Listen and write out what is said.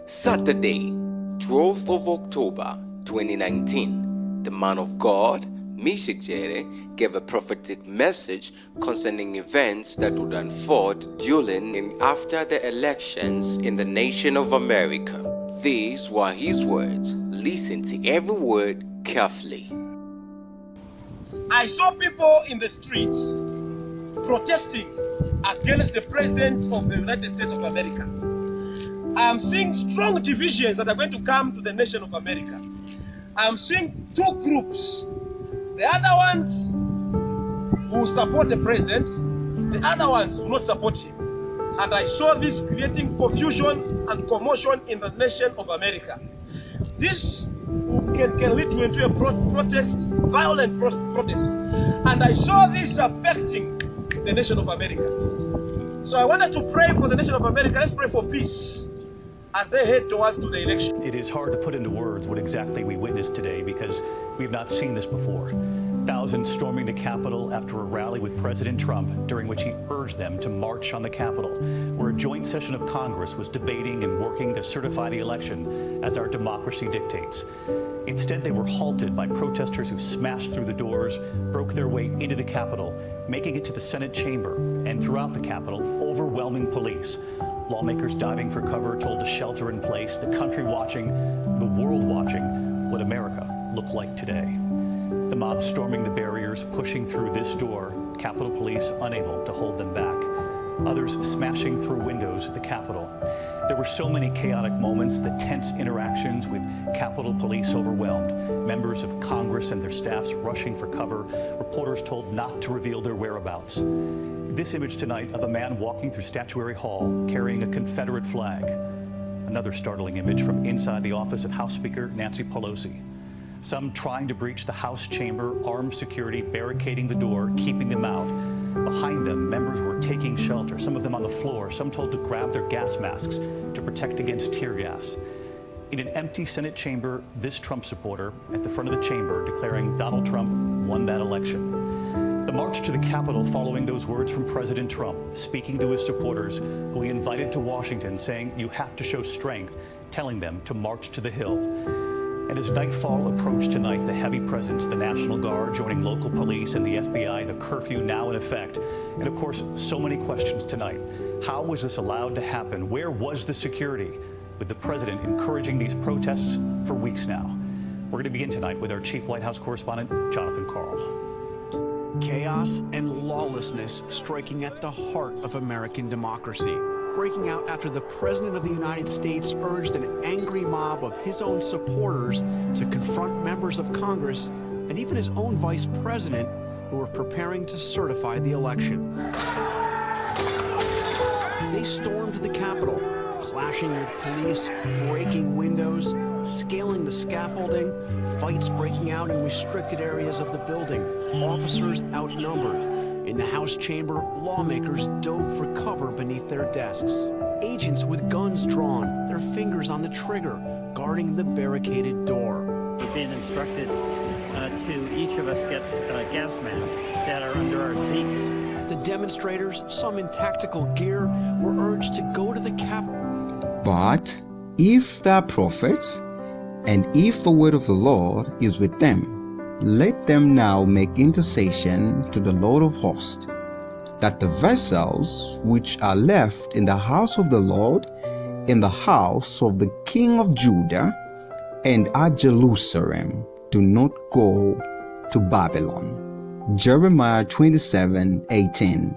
Saturday, 12th of October 2019, the man of God, Meshach Jere, gave a prophetic message concerning events that would unfold during and after the elections in the nation of America. These were his words. Listen to every word carefully. I saw people in the streets protesting against the President of the United States of America. I'm seeing strong divisions that are going to come to the nation of America. I'm seeing two groups. The other ones who support the president, the other ones who not support him. And I saw this creating confusion and commotion in the nation of America. This can lead into a protest, violent protest. And I saw this affecting the nation of America. So I want us to pray for the nation of America. Let's pray for peace as they head towards to the election. It is hard to put into words what exactly we witnessed today because we've not seen this before. Thousands storming the Capitol after a rally with President Trump, during which he urged them to march on the Capitol, where a joint session of Congress was debating and working to certify the election as our democracy dictates. Instead, they were halted by protesters who smashed through the doors, broke their way into the Capitol, making it to the Senate chamber, and throughout the Capitol, overwhelming police. Lawmakers diving for cover, told to shelter in place, the country watching, the world watching what America looked like today. The mob storming the barriers, pushing through this door, Capitol Police unable to hold them back. Others smashing through windows at the Capitol. There were so many chaotic moments, the tense interactions with Capitol Police overwhelmed, members of Congress and their staffs rushing for cover, reporters told not to reveal their whereabouts. This image tonight of a man walking through Statuary Hall carrying a Confederate flag. Another startling image from inside the office of House Speaker Nancy Pelosi. Some trying to breach the House chamber, armed security barricading the door, keeping them out. Behind them, members were taking shelter, some of them on the floor, some told to grab their gas masks to protect against tear gas. In an empty Senate chamber, this Trump supporter at the front of the chamber declaring Donald Trump won that election. The march to the Capitol following those words from President Trump, speaking to his supporters, who he invited to Washington, saying, "You have to show strength," telling them to march to the Hill. And as nightfall approached tonight, the heavy presence, the National Guard joining local police and the FBI, the curfew now in effect. And of course, so many questions tonight. How was this allowed to happen? Where was the security? With the president encouraging these protests for weeks now. We're going to begin tonight with our chief White House correspondent, Jonathan Karl. Chaos and lawlessness striking at the heart of American democracy, breaking out after the President of the United States urged an angry mob of his own supporters to confront members of Congress and even his own Vice President who were preparing to certify the election. They stormed the Capitol, clashing with police, breaking windows, scaling the scaffolding, fights breaking out in restricted areas of the building, officers outnumbered. In the House chamber, lawmakers dove for cover beneath their desks. Agents with guns drawn, their fingers on the trigger, guarding the barricaded door. We've been instructed to each of us get gas masks that are under our seats. The demonstrators, some in tactical gear, were urged to go to the Capitol. But if they are prophets, and if the word of the Lord is with them, let them now make intercession to the Lord of hosts, that the vessels which are left in the house of the Lord, in the house of the King of Judah, and at Jerusalem, do not go to Babylon. Jeremiah 27:18.